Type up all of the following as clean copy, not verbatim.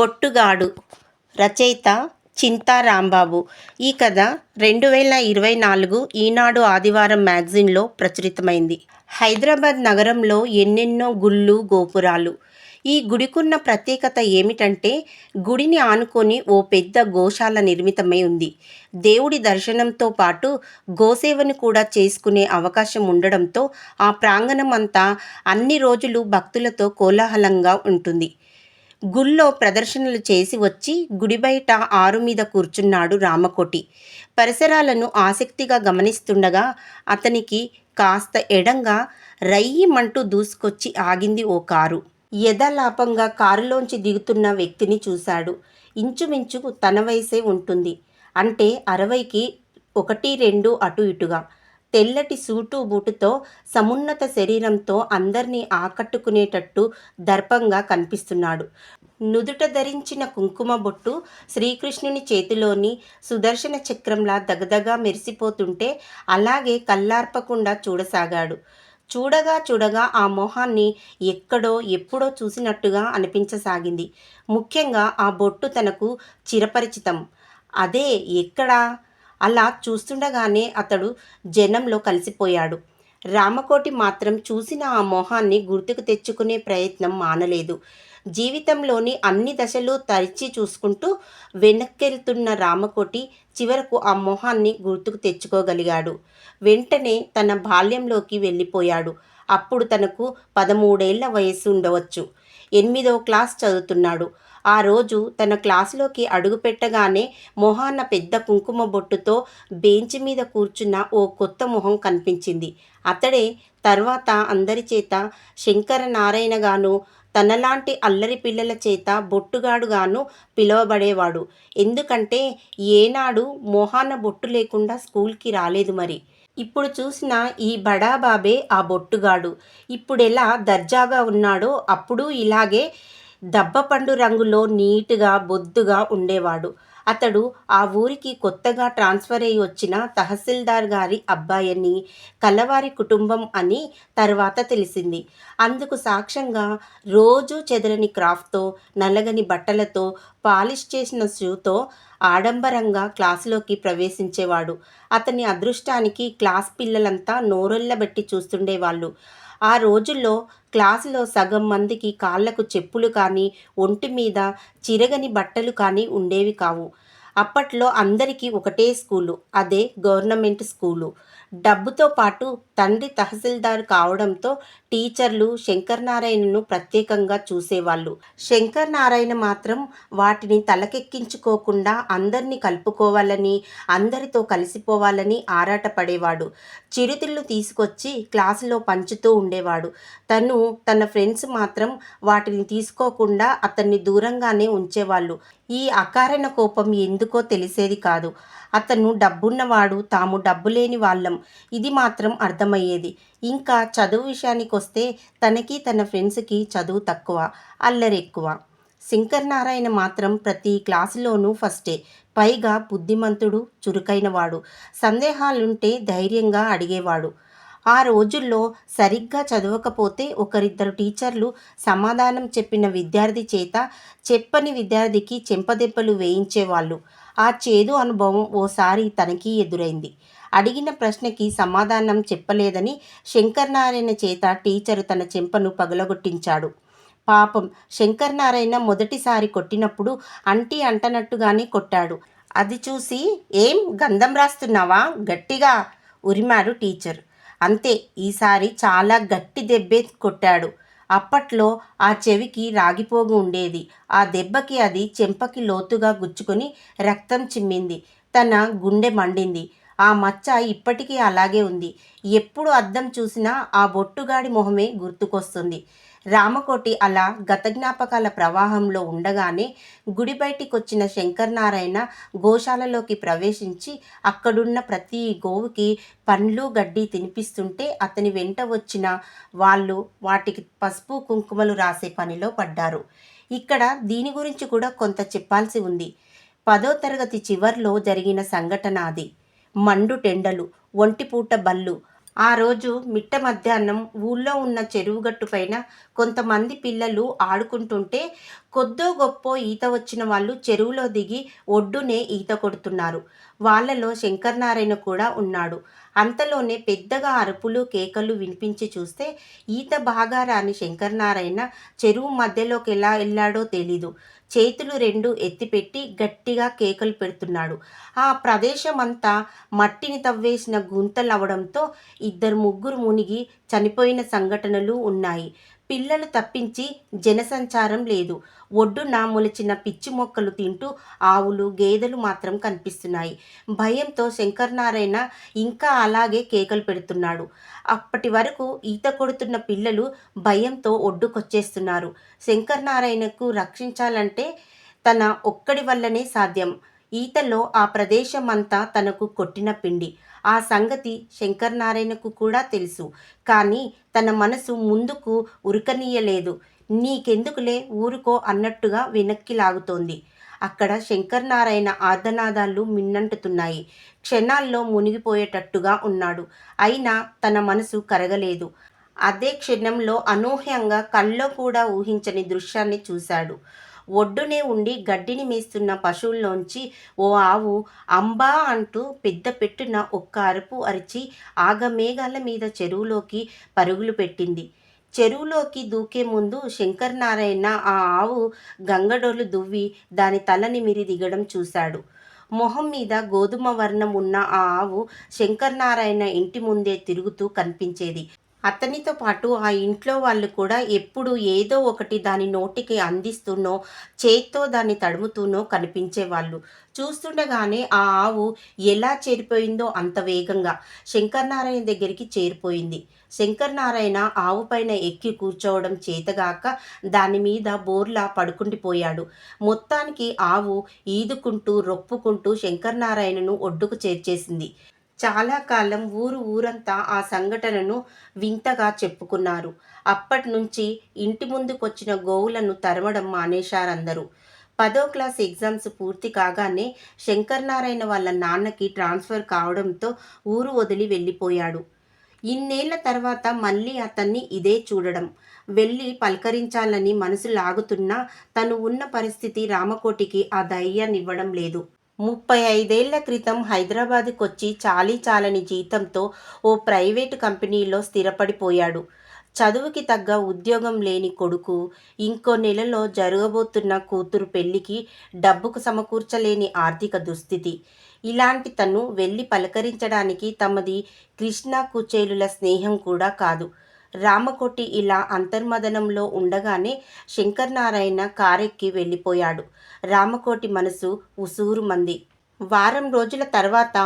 బొట్టుగాడు. రచయిత చింతా రాంబాబు. ఈ కథ 2024 ఈనాడు ఆదివారం మ్యాగజైన్లో ప్రచురితమైంది. హైదరాబాద్ నగరంలో ఎన్నెన్నో గుళ్ళు, గోపురాలు. ఈ గుడికున్న ప్రత్యేకత ఏమిటంటే, గుడిని ఆనుకొని ఓ పెద్ద గోశాల నిర్మితమై ఉంది. దేవుడి దర్శనంతో పాటు గోసేవను కూడా చేసుకునే అవకాశం ఉండడంతో ఆ ప్రాంగణం అంతా అన్ని రోజులు భక్తులతో కోలాహలంగా ఉంటుంది. గుళ్ళో ప్రదర్శనలు చేసి వచ్చి గుడి బయట ఆరు మీద కూర్చున్నాడు రామకోటి. పరిసరాలను ఆసక్తిగా గమనిస్తుండగా అతనికి కాస్త ఎడంగా రయ్యిమంటూ దూసుకొచ్చి ఆగింది ఓ కారు. యథాలాపంగా కారులోంచి దిగుతున్న వ్యక్తిని చూశాడు. ఇంచుమించు తన వయసే ఉంటుంది. అంటే 60కి 1-2 అటు ఇటుగా. తెల్లటి సూటు బూటుతో సమున్నత శరీరంతో అందర్నీ ఆకట్టుకునేటట్టు దర్పంగా కనిపిస్తున్నాడు. నుదుట ధరించిన కుంకుమ బొట్టు శ్రీకృష్ణుని చేతిలోని సుదర్శన చక్రంలా దగదగా మెరిసిపోతుంటే అలాగే కళ్ళార్పకుండా చూడసాగాడు. చూడగా ఆ మొహాన్ని ఎక్కడో ఎప్పుడో చూసినట్టుగా అనిపించసాగింది. ముఖ్యంగా ఆ బొట్టు తనకు చిరపరిచితం. అదే ఎక్కడా? అలా చూస్తుండగానే అతడు జనంలో కలిసిపోయాడు. రామకోటి మాత్రం చూసిన ఆ మొహాన్ని గుర్తుకు తెచ్చుకునే ప్రయత్నం మానలేదు. జీవితంలోని అన్ని దశలు తరిచి చూసుకుంటూ వెనక్కెళ్తున్న రామకోటి చివరకు ఆ మొహాన్ని గుర్తుకు తెచ్చుకోగలిగాడు. వెంటనే తన బాల్యంలోకి వెళ్ళిపోయాడు. అప్పుడు తనకు 13 ఏళ్ల వయస్సు ఉండవచ్చు. 8వ క్లాస్ చదువుతున్నాడు. ఆ రోజు తన క్లాసులోకి అడుగుపెట్టగానే మొహాన పెద్ద కుంకుమ బొట్టుతో బెంచ్ మీద కూర్చున్న ఓ కొత్త మొహం కనిపించింది. అతడే తర్వాత అందరి చేత శంకరనారాయణగాను, తనలాంటి అల్లరి పిల్లల చేత బొట్టుగాడుగాను పిలువబడేవాడు. ఎందుకంటే ఏనాడు మొహాన బొట్టు లేకుండా స్కూల్కి రాలేదు మరి. ఇప్పుడు చూసిన ఈ బడాబాబే ఆ బొట్టుగాడు. ఇప్పుడెలా దర్జాగా ఉన్నాడో అప్పుడూ ఇలాగే దబ్బపండు రంగులో నీటుగా బొద్దుగా ఉండేవాడు. అతడు ఆ ఊరికి కొత్తగా ట్రాన్స్ఫర్ అయి వచ్చిన తహసీల్దార్ గారి అబ్బాయని, కలవారి కుటుంబం అని తర్వాత తెలిసింది. అందుకు సాక్ష్యంగా రోజూ చెదరని క్రాఫ్ట్తో, నలగని బట్టలతో, పాలిష్ చేసిన షూతో ఆడంబరంగా క్లాసులోకి ప్రవేశించేవాడు. అతని అదృష్టానికి క్లాస్ పిల్లలంతా నోరెళ్లబెట్టి చూస్తుండేవాళ్ళు. ఆ రోజుల్లో క్లాసులో సగం మందికి కాళ్లకు చెప్పులు కానీ, ఒంటి మీద చిరగని బట్టలు కానీ ఉండేవి కావు. అప్పట్లో అందరికీ ఒకటే స్కూలు, అదే గవర్నమెంట్ స్కూలు. డబ్బుతో పాటు తండ్రి తహసీల్దార్ కావడంతో టీచర్లు శంకరనారాయణను ప్రత్యేకంగా చూసేవాళ్ళు. శంకరనారాయణ మాత్రం వాటిని తలకెక్కించుకోకుండా అందరినీ కలుపుకోవాలని, అందరితో కలిసిపోవాలని ఆరాటపడేవాడు. చిరుతిళ్ళు తీసుకొచ్చి క్లాసులో పంచుతూ ఉండేవాడు. తన ఫ్రెండ్స్ మాత్రం వాటిని తీసుకోకుండా అతన్ని దూరంగానే ఉంచేవాళ్ళు. ఈ అకారణ కోపం ఎందుకో తెలిసేది కాదు. అతను డబ్బున్నవాడు, తాము డబ్బు లేని వాళ్ళం, ఇది మాత్రం అర్థమయ్యేది. ఇంకా చదువు విషయానికొస్తే తనకి తన ఫ్రెండ్స్కి చదువు తక్కువ, అల్లరి ఎక్కువ. శంకరనారాయణ మాత్రం ప్రతి క్లాసులోనూ ఫస్టే. పైగా బుద్ధిమంతుడు, చురుకైనవాడు. సందేహాలుంటే ధైర్యంగా అడిగేవాడు. ఆ రోజుల్లో సరిగ్గా చదవకపోతే ఒకరిద్దరు టీచర్లు సమాధానం చెప్పిన విద్యార్థి చేత చెప్పని విద్యార్థికి చెంపదెబ్బలు వేయించేవాళ్ళు. ఆ చేదు అనుభవం ఓసారి తనకి ఎదురైంది. అడిగిన ప్రశ్నకి సమాధానం చెప్పలేదని శంకరనారాయణ చేత టీచరు తన చెంపను పగలగొట్టించాడు. పాపం శంకరనారాయణ మొదటిసారి కొట్టినప్పుడు అంటీ అంటనట్టుగానే కొట్టాడు. అది చూసి "ఏం గంధం రాస్తున్నావా? గట్టిగా" ఉరిమాడు టీచర్. అంతే, ఈసారి చాలా గట్టి దెబ్బే కొట్టాడు. అప్పట్లో ఆ చెవికి రాగిపోగు ఉండేది. ఆ దెబ్బకి అది చెంపకి లోతుగా గుచ్చుకొని రక్తం చిమ్మింది. తన గుండె మండింది. ఆ మచ్చ ఇప్పటికీ అలాగే ఉంది. ఎప్పుడు అద్దం చూసినా ఆ బొట్టుగాడి మొహమే గుర్తుకొస్తుంది. రామకోటి అలా గత జ్ఞాపకాల ప్రవాహంలో ఉండగానే గుడి బయటికొచ్చిన శంకరనారాయణ గోశాలలోకి ప్రవేశించి అక్కడున్న ప్రతి గోవుకి పండ్లు, గడ్డి తినిపిస్తుంటే అతని వెంట వచ్చిన వాళ్ళు వాటికి పసుపు, కుంకుమలు రాసే పనిలో పడ్డారు. ఇక్కడ దీని గురించి కూడా కొంత చెప్పాల్సి ఉంది. 10వ తరగతి చివర్లో జరిగిన సంఘటన అది. మండుటెండలు, ఒంటిపూట బళ్ళు. ఆ రోజు మిట్ట మధ్యాహ్నం ఊళ్ళో ఉన్న చెరువుగట్టు పైన కొంతమంది పిల్లలు ఆడుకుంటుంటే కొద్దో గొప్పో ఈత వచ్చిన వాళ్ళు చెరువులో దిగి ఒడ్డునే ఈత కొడుతున్నారు. వాళ్ళలో శంకరనారాయణ కూడా ఉన్నాడు. అంతలోనే పెద్దగా అరుపులు కేకలు వినిపించి చూస్తే ఈత బాగా రాని శంకరనారాయణ చెరువు మధ్యలోకి ఎలా వెళ్ళాడో తెలీదు. చేతులు రెండు ఎత్తిపెట్టి గట్టిగా కేకలు పెడుతున్నాడు. ఆ ప్రదేశమంతా మట్టిని తవ్వేసిన గుంతలవడంతో ఇద్దరు ముగ్గురు మునిగి చనిపోయిన సంఘటనలు ఉన్నాయి. పిల్లలు తప్పించి జనసంచారం లేదు. ఒడ్డున మొలిచిన పిచ్చి మొక్కలు తింటూ ఆవులు గేదెలు మాత్రం కనిపిస్తున్నాయి. భయంతో శంకరనారాయణ ఇంకా అలాగే కేకలు పెడుతున్నాడు. అప్పటి వరకు ఈత కొడుతున్న పిల్లలు భయంతో ఒడ్డుకొచ్చేస్తున్నారు. శంకరనారాయణకు రక్షించాలంటే తన ఒక్కడి వల్లనే సాధ్యం. ఈతలో ఆ ప్రదేశమంతా తనకు కొట్టిన పిండి. ఆ సంగతి శంకరనారాయణకు కూడా తెలుసు. కానీ తన మనసు ముందుకు ఉరకనీయలేదు. నీకెందుకులే ఊరుకో అన్నట్టుగా వెనక్కి లాగుతోంది. అక్కడ శంకరనారాయణ ఆర్తనాదాలు మిన్నంటుతున్నాయి. క్షణాల్లో మునిగిపోయేటట్టుగా ఉన్నాడు. అయినా తన మనసు కరగలేదు. అదే క్షణంలో అనూహ్యంగా కల్లో కూడా ఊహించని దృశ్యాన్ని చూశాడు. ఒడ్డునే ఉండి గడ్డిని మేస్తున్న పశువుల్లోంచి ఓ ఆవు అంబా అంటూ పెద్ద పెట్టున ఒక్క అరుపు అరిచి ఆగమేఘాల మీద చెరువులోకి పరుగులు పెట్టింది. చెరువులోకి దూకే ముందు శంకరనారాయణ ఆ ఆవు గంగడోలు దువ్వి దాని తల నిమిరి దిగడం చూశాడు. మొహం మీద గోధుమ వర్ణం ఉన్న ఆ ఆవు శంకరనారాయణ ఇంటి ముందే తిరుగుతూ కనిపించేది. అతనితో పాటు ఆ ఇంట్లో వాళ్ళు కూడా ఎప్పుడూ ఏదో ఒకటి దాని నోటికి అందిస్తూనో చేత్తో దాన్ని తడుముతూనో కనిపించేవాళ్ళు. చూస్తుండగానే ఆ ఆవు ఎలా చేరిపోయిందో అంత వేగంగా శంకరనారాయణ దగ్గరికి చేరిపోయింది. శంకరనారాయణ ఆవు పైన ఎక్కి కూర్చోవడం చేతగాక దాని మీద బోర్లా పడుకుండిపోయాడు. మొత్తానికి ఆవు ఈదుకుంటూ రొప్పుకుంటూ శంకరనారాయణను ఒడ్డుకు చేర్చేసింది. చాలా కాలం ఊరంతా ఆ సంఘటనను వింతగా చెప్పుకున్నారు. అప్పట్నుంచి ఇంటి ముందుకొచ్చిన గోవులను తరమడం మానేశారందరూ. 10వ క్లాస్ ఎగ్జామ్స్ పూర్తి కాగానే శంకరనారాయణ వాళ్ళ నాన్నకి ట్రాన్స్ఫర్ కావడంతో ఊరు వదిలి వెళ్ళిపోయాడు. ఇన్నేళ్ల తర్వాత మళ్ళీ అతన్ని ఇదే చూడడం, వెళ్ళి పలకరించాలని మనసు లాగుతున్నా తను ఉన్న పరిస్థితి రామకోటికి ఆ ధైర్యాన్నివ్వడం లేదు. 35 ఏళ్ల క్రితం హైదరాబాదుకొచ్చి చాలీ చాలని జీతంతో ఓ ప్రైవేటు కంపెనీలో స్థిరపడిపోయాడు. చదువుకి తగ్గ ఉద్యోగం లేని కొడుకు, ఇంకో నెలలో జరగబోతున్న కూతురు పెళ్లికి డబ్బుకు సమకూర్చలేని ఆర్థిక దుస్థితి. ఇలాంటి తను వెళ్ళి పలకరించడానికి తమది కృష్ణా కుచేలుల స్నేహం కూడా కాదు. రామకోటి ఇలా అంతర్మదనంలో ఉండగానే శంకరనారాయణ కారెక్కి వెళ్ళిపోయాడు. రామకోటి మనసు ఉసూరుమంది. వారం రోజుల తర్వాత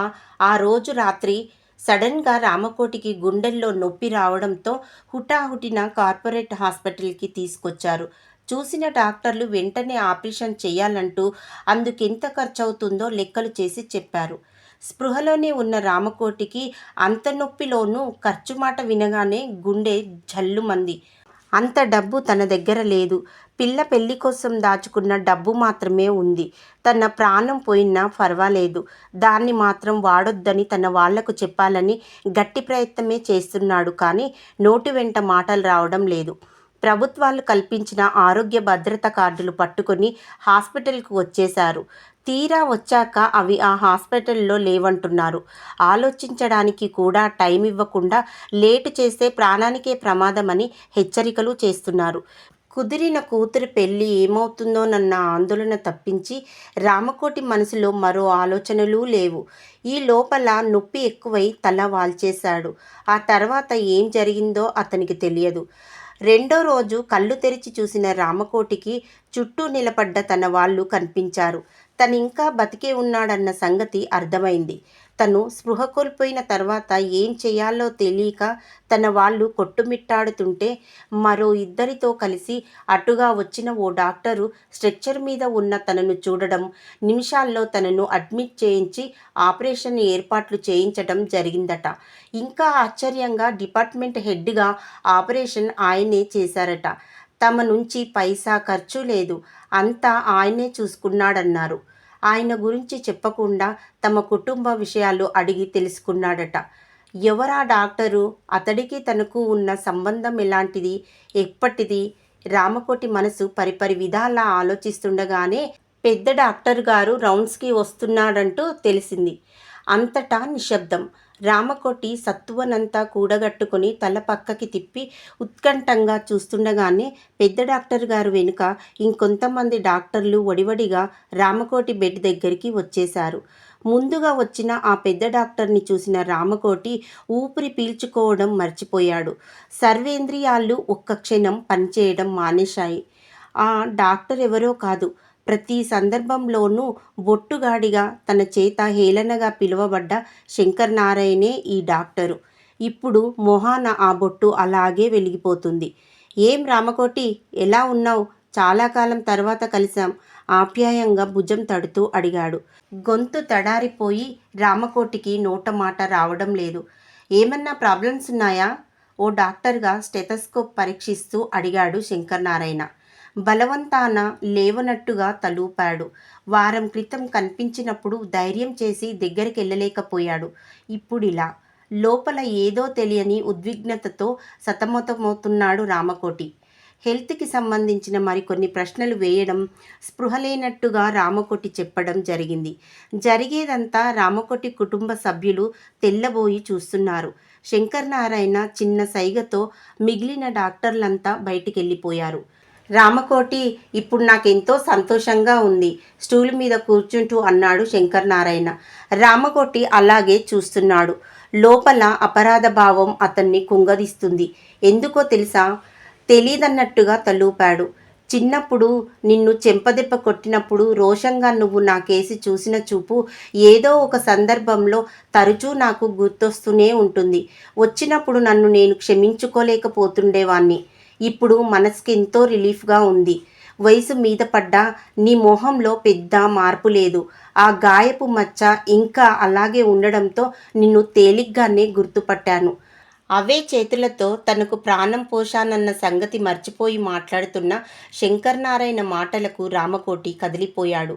ఆ రోజు రాత్రి సడన్గా రామకోటికి గుండెల్లో నొప్పి రావడంతో హుటాహుటిన కార్పొరేట్ హాస్పిటల్కి తీసుకొచ్చారు. చూసిన డాక్టర్లు వెంటనే ఆపరేషన్ చేయాలంటూ అందుకెంత ఖర్చవుతుందో లెక్కలు చేసి చెప్పారు. స్పృహలోనే ఉన్న రామకోటికి అంత నొప్పిలోనూ ఖర్చు మాట వినగానే గుండె జల్లుమంది. అంత డబ్బు తన దగ్గర లేదు. పిల్ల పెళ్లి కోసం దాచుకున్న డబ్బు మాత్రమే ఉంది. తన ప్రాణం పోయినా పర్వాలేదు, దాన్ని మాత్రం వాడొద్దని తన వాళ్లకు చెప్పాలని గట్టి ప్రయత్నమే చేస్తున్నాడు. కానీ నోటి వెంట మాటలు రావడం లేదు. ప్రభుత్వాలు కల్పించిన ఆరోగ్య భద్రత కార్డులు పట్టుకొని హాస్పిటల్కు వచ్చేశారు. తీరా వచ్చాక అవి ఆ హాస్పిటల్లో లేవంటున్నారు. ఆలోచించడానికి కూడా టైం ఇవ్వకుండా లేటు చేస్తే ప్రాణానికే ప్రమాదమని హెచ్చరికలు చేస్తున్నారు. కుదిరిన కూతురి పెళ్లి ఏమవుతుందోనన్న ఆందోళన తప్పించి రామకోటి మనసులో మరో ఆలోచనలూ లేవు. ఈ లోపల నొప్పి ఎక్కువై తల వాల్చేశాడు. ఆ తర్వాత ఏం జరిగిందో అతనికి తెలియదు. రెండో రోజు కళ్ళు తెరిచి చూసిన రామకోటికి చుట్టూ నిలబడ్డ తన వాళ్ళు కనిపించారు. తనింకా బతికే ఉన్నాడన్న సంగతి అర్థమైంది. తను స్పృహ కోల్పోయిన తర్వాత ఏం చేయాలో తెలియక తన వాళ్ళు కొట్టుమిట్టాడుతుంటే మరో ఇద్దరితో కలిసి అటుగా వచ్చిన ఓ డాక్టరు స్ట్రెచ్చర్ మీద ఉన్న తనను చూడడం, నిమిషాల్లో తనను అడ్మిట్ చేయించి ఆపరేషన్ ఏర్పాట్లు చేయించడం జరిగిందట. ఇంకా ఆశ్చర్యంగా డిపార్ట్మెంట్ హెడ్గా ఆపరేషన్ ఆయనే చేశారట. తమ నుంచి పైసా ఖర్చు లేదు, అంతా ఆయనే చూసుకున్నాడన్నారు. ఆయన గురించి చెప్పకుండా తమ కుటుంబ విషయాలు అడిగి తెలుసుకున్నాడట. ఎవరా డాక్టరు, అతడికి తనకు ఉన్న సంబంధం ఎలాంటిది, ఎప్పటిది, రామకోటి మనసు పరిపరి విధాలా ఆలోచిస్తుండగానే పెద్ద డాక్టర్ గారు రౌండ్స్కి వస్తున్నాడంటూ తెలిసింది. అంతటా నిశ్శబ్దం. రామకోటి సత్తువనంతా కూడగట్టుకుని తల పక్కకి తిప్పి ఉత్కంఠంగా చూస్తుండగానే పెద్ద డాక్టర్ గారు వెనుక ఇంకొంతమంది డాక్టర్లు వడివడిగా రామకోటి బెడ్ దగ్గరికి వచ్చేశారు. ముందుగా వచ్చిన ఆ పెద్ద డాక్టర్ని చూసిన రామకోటి ఊపిరి పీల్చుకోవడం మర్చిపోయాడు. సర్వేంద్రియాలు ఒక్క క్షణం పనిచేయడం మానేశాయి. ఆ డాక్టర్ ఎవరో కాదు, ప్రతి సందర్భంలోనూ బొట్టుగాడిగా తన చేత హేళనగా పిలువబడ్డ శంకర్ నారాయణే ఈ డాక్టరు. ఇప్పుడు మొహాన ఆ బొట్టు అలాగే వెలిగిపోతుంది. ఏం రామకోటి, ఎలా ఉన్నావు? చాలా కాలం తర్వాత కలిశాం, ఆప్యాయంగా భుజం తడుతూ అడిగాడు. గొంతు తడారిపోయి రామకోటికి నోట మాట రావడం లేదు. ఏమన్నా ప్రాబ్లమ్స్ ఉన్నాయా? ఓ డాక్టర్గా స్టెథోస్కోప్ పరీక్షిస్తూ అడిగాడు శంకరనారాయణ. బలవంతాన లేవనట్టుగా తలూపాడు. వారం క్రితం కనిపించినప్పుడు ధైర్యం చేసి దగ్గరికెళ్ళలేకపోయాడు. ఇప్పుడిలా. లోపల ఏదో తెలియని ఉద్విగ్నతతో సతమతమవుతున్నాడు రామకోటి. హెల్త్కి సంబంధించిన మరికొన్ని ప్రశ్నలు వేయడం, స్పృహలేనట్టుగా రామకోటి చెప్పడం జరిగింది. జరిగేదంతా రామకోటి కుటుంబ సభ్యులు తెల్లబోయి చూస్తున్నారు. శంకరనారాయణ చిన్న సైగతో మిగిలిన డాక్టర్లంతా బయటికెళ్ళిపోయారు. రామకోటి, ఇప్పుడు నాకెంతో సంతోషంగా ఉంది, స్టూలు మీద కూర్చుంటూ అన్నాడు శంకరనారాయణ. రామకోటి అలాగే చూస్తున్నాడు. లోపల అపరాధ భావం అతన్ని కుంగదీస్తుంది. ఎందుకో తెలుసా? తెలీదన్నట్టుగా తలూపాడు. చిన్నప్పుడు నిన్ను చెంపదెబ్బ కొట్టినప్పుడు రోషంగా నువ్వు నా కేసి చూసిన చూపు ఏదో ఒక సందర్భంలో తరచూ నాకు గుర్తొస్తూనే ఉంటుంది. వచ్చినప్పుడు నన్ను నేను క్షమించుకోలేకపోతుండేవాణ్ణి. ఇప్పుడు మనసుకి ఎంతో రిలీఫ్గా ఉంది. వయసు మీద పడ్డా నీ మొహంలో పెద్ద మార్పు లేదు. ఆ గాయపు మచ్చ ఇంకా అలాగే ఉండడంతో నిన్ను తేలిగ్గానే గుర్తుపట్టాను. అవే చేతులతో తనకు ప్రాణం పోశానన్న సంగతి మర్చిపోయి మాట్లాడుతున్న శంకరనారాయణ మాటలకు రామకోటి కదిలిపోయాడు.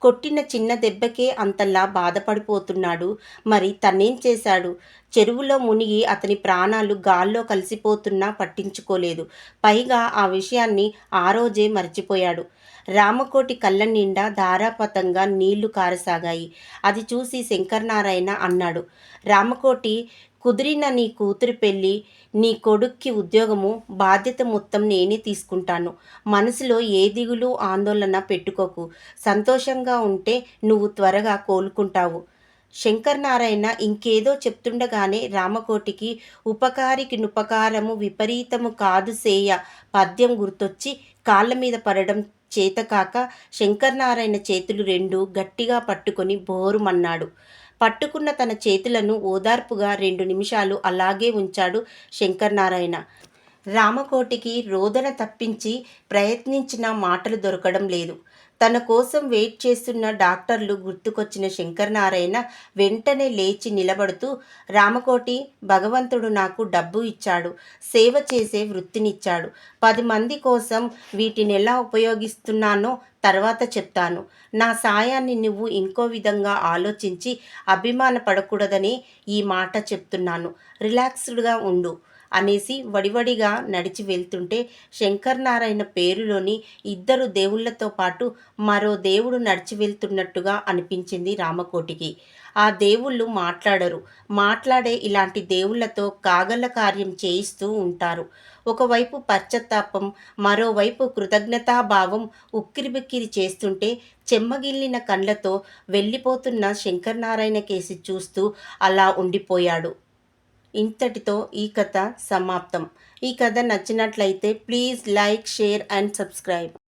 కొట్టిన చిన్న దెబ్బకే అంతలా బాధపడిపోతున్నాడు. మరి తనేం చేశాడు? చెరువులో మునిగి అతని ప్రాణాలు గాల్లో కలిసిపోతున్నా పట్టించుకోలేదు. పైగా ఆ విషయాన్ని ఆ రోజే మర్చిపోయాడు. రామకోటి కళ్ళ నిండా ధారాపాతంగా నీళ్లు కారసాగాయి. అది చూసి శంకరనారాయణ అన్నాడు. రామకోటి, కుదిరిన నీ కూతురి పెళ్ళి, నీ కొడుక్కి ఉద్యోగము, బాధ్యత మొత్తం నేనే తీసుకుంటాను. మనసులో ఏ దిగులు ఆందోళన పెట్టుకోకు. సంతోషంగా ఉంటే నువ్వు త్వరగా కోలుకుంటావు. శంకరనారాయణ ఇంకేదో చెప్తుండగానే రామకోటికి ఉపకారికి నుపకారము విపరీతము కాదు సేయ పద్యం గుర్తొచ్చి కాళ్ళ మీద పడడం చేతకాక శంకరనారాయణ చేతులు రెండు గట్టిగా పట్టుకొని బోరుమన్నాడు. పట్టుకున్న తన చేతులను ఓదార్పుగా 2 నిమిషాలు అలాగే ఉంచాడు శంకరనారాయణ. రామకోటికి రోదన తప్పించి ప్రయత్నించిన మాటలు దొరకడం లేదు. తన కోసం వెయిట్ చేస్తున్న డాక్టర్లు గుర్తుకొచ్చిన శంకరనారాయణ వెంటనే లేచి నిలబడుతూ, రామకోటి, భగవంతుడు నాకు డబ్బు ఇచ్చాడు, సేవ చేసే వృత్తినిచ్చాడు. 10 మంది కోసం వీటినెలా ఉపయోగిస్తున్నానో తర్వాత చెప్తాను. నా సాయాన్ని నువ్వు ఇంకో విధంగా ఆలోచించి అభిమానపడకూడదని ఈ మాట చెప్తున్నాను. రిలాక్స్డ్గా ఉండు అనేసి వడివడిగా నడిచి వెళ్తుంటే శంకరనారాయణ పేరులోని 2 దేవుళ్లతో పాటు మరో దేవుడు నడిచి వెళ్తున్నట్టుగా అనిపించింది రామకోటికి. ఆ దేవుళ్ళు మాట్లాడరు. మాట్లాడే ఇలాంటి దేవుళ్లతో కాగల కార్యం చేయిస్తూ ఉంటారు. ఒకవైపు పశ్చాత్తాపం, మరోవైపు కృతజ్ఞతాభావం ఉక్కిరిబిక్కిరి చేస్తుంటే చెమ్మగిల్లిన కళ్ళతో వెళ్ళిపోతున్న శంకరనారాయణ కేసి చూస్తూ అలా ఉండిపోయాడు. ఇంతటితో ఈ కథ సమాప్తం. ఈ కథ నచ్చినట్లయితే please like, share and subscribe.